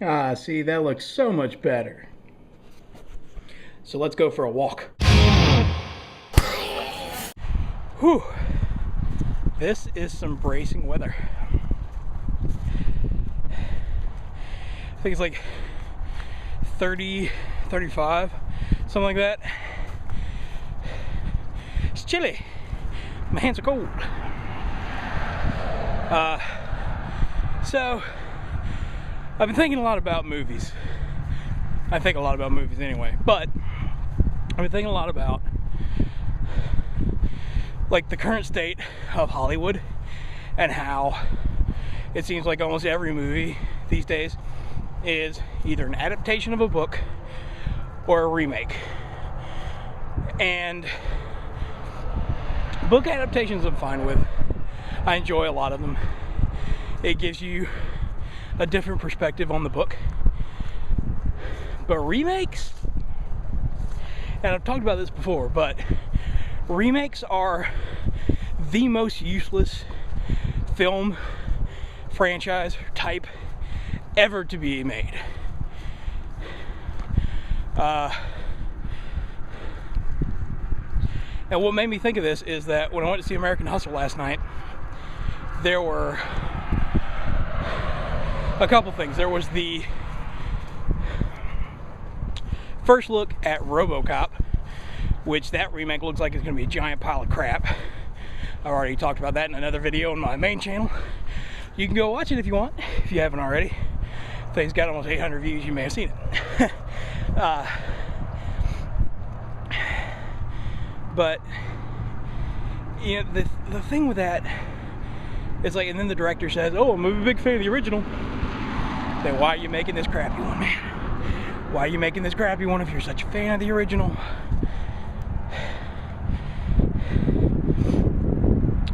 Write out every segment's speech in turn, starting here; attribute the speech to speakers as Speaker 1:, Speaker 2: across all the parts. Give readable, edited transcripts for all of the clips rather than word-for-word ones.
Speaker 1: Ah, see, that looks so much better. So let's go for a walk. Whew. This is some bracing weather. I think it's like 30, 35, something like that. It's chilly. My hands are cold. So, I've been thinking a lot about movies. I think a lot about movies anyway, but I've been thinking a lot about like the current state of Hollywood and how it seems like almost every movie these days is either an adaptation of a book or a remake. And book adaptations I'm fine with. I enjoy a lot of them. It gives you a different perspective on the book. But remakes, and I've talked about this before, but remakes are the most useless film franchise type ever to be made. And what made me think of this is that when I went to see American Hustle last night, there were a couple things. There was the first look at Robocop, which that remake looks like it's going to be a giant pile of crap. I've already talked about that in another video on my main channel. You can go watch it if you want, if you haven't already. The thing's got almost 800 views, you may have seen it. But you know, the thing with that is like, and then the director says, "Oh, I'm a big fan of the original." Then why are you making this crappy one, man? Why are you making this crappy one if you're such a fan of the original?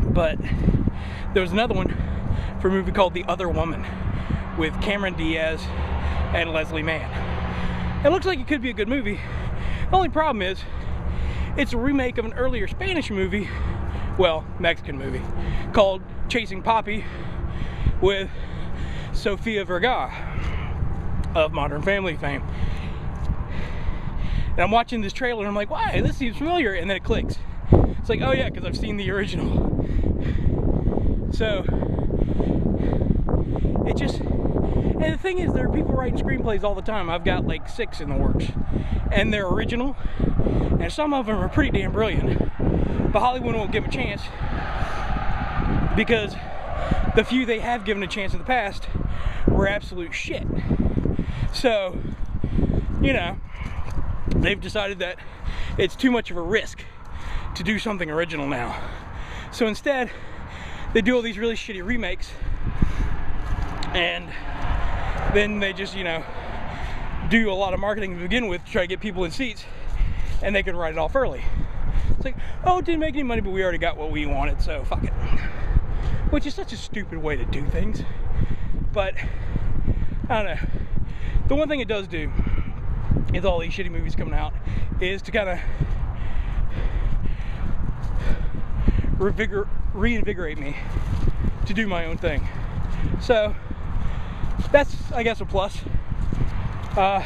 Speaker 1: But there was another one for a movie called The Other Woman with Cameron Diaz and Leslie Mann. It looks like it could be a good movie. The only problem is it's a remake of an earlier Spanish movie, well, Mexican movie, called Chasing Poppy with Sofia Vergara of Modern Family fame. And I'm watching this trailer and I'm like, why? This seems familiar. And then it clicks. It's like, oh yeah, because I've seen the original. So, it just, and the thing is, there are people writing screenplays all the time. I've got like 6 in the works. And they're original. And some of them are pretty damn brilliant. But Hollywood won't give them a chance because the few they have given a chance in the past were absolute shit. So, you know, they've decided that it's too much of a risk to do something original now. So instead, they do all these really shitty remakes, and then they just, you know, do a lot of marketing to begin with to try to get people in seats, and they can write it off early. It's like, oh, it didn't make any money, but we already got what we wanted, so fuck it. Which is such a stupid way to do things. But, I don't know. The one thing it does do, with all these shitty movies coming out, is to kind of reinvigorate me to do my own thing. So, that's, I guess, a plus. And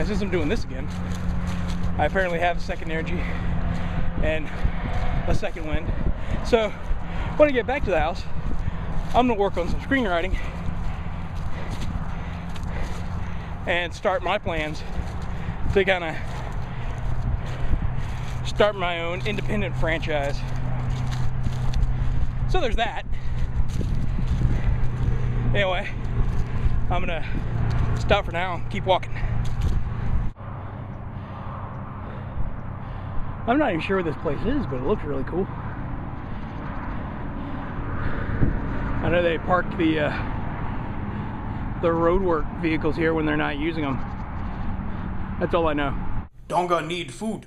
Speaker 1: since I'm doing this again, I apparently have a second energy and a second wind. So, when I get back to the house, I'm gonna work on some screenwriting and start my plans to kind of start my own independent franchise. So there's that. Anyway, I'm gonna stop for now and keep walking. I'm not even sure where this place is, but it looks really cool. I know they park the roadwork vehicles here when they're not using them. That's all I know. Donga need food.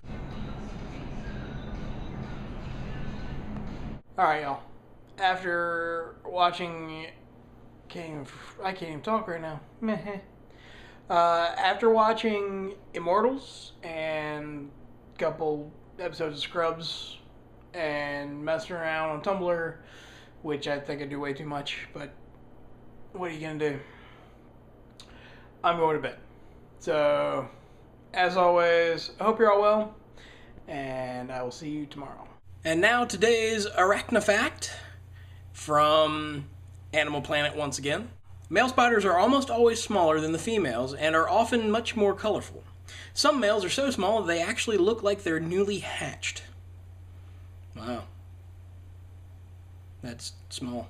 Speaker 1: Alright, y'all. After watching... I can't even talk right now. Meh. After watching Immortals and a couple episodes of Scrubs and messing around on Tumblr, which I think I do way too much, but what are you gonna do? I'm going to bed. So, as always, I hope you're all well, and I will see you tomorrow. And now today's arachnofact from Animal Planet once again. Male spiders are almost always smaller than the females and are often much more colorful. Some males are so small that they actually look like they're newly hatched. Wow. That's small.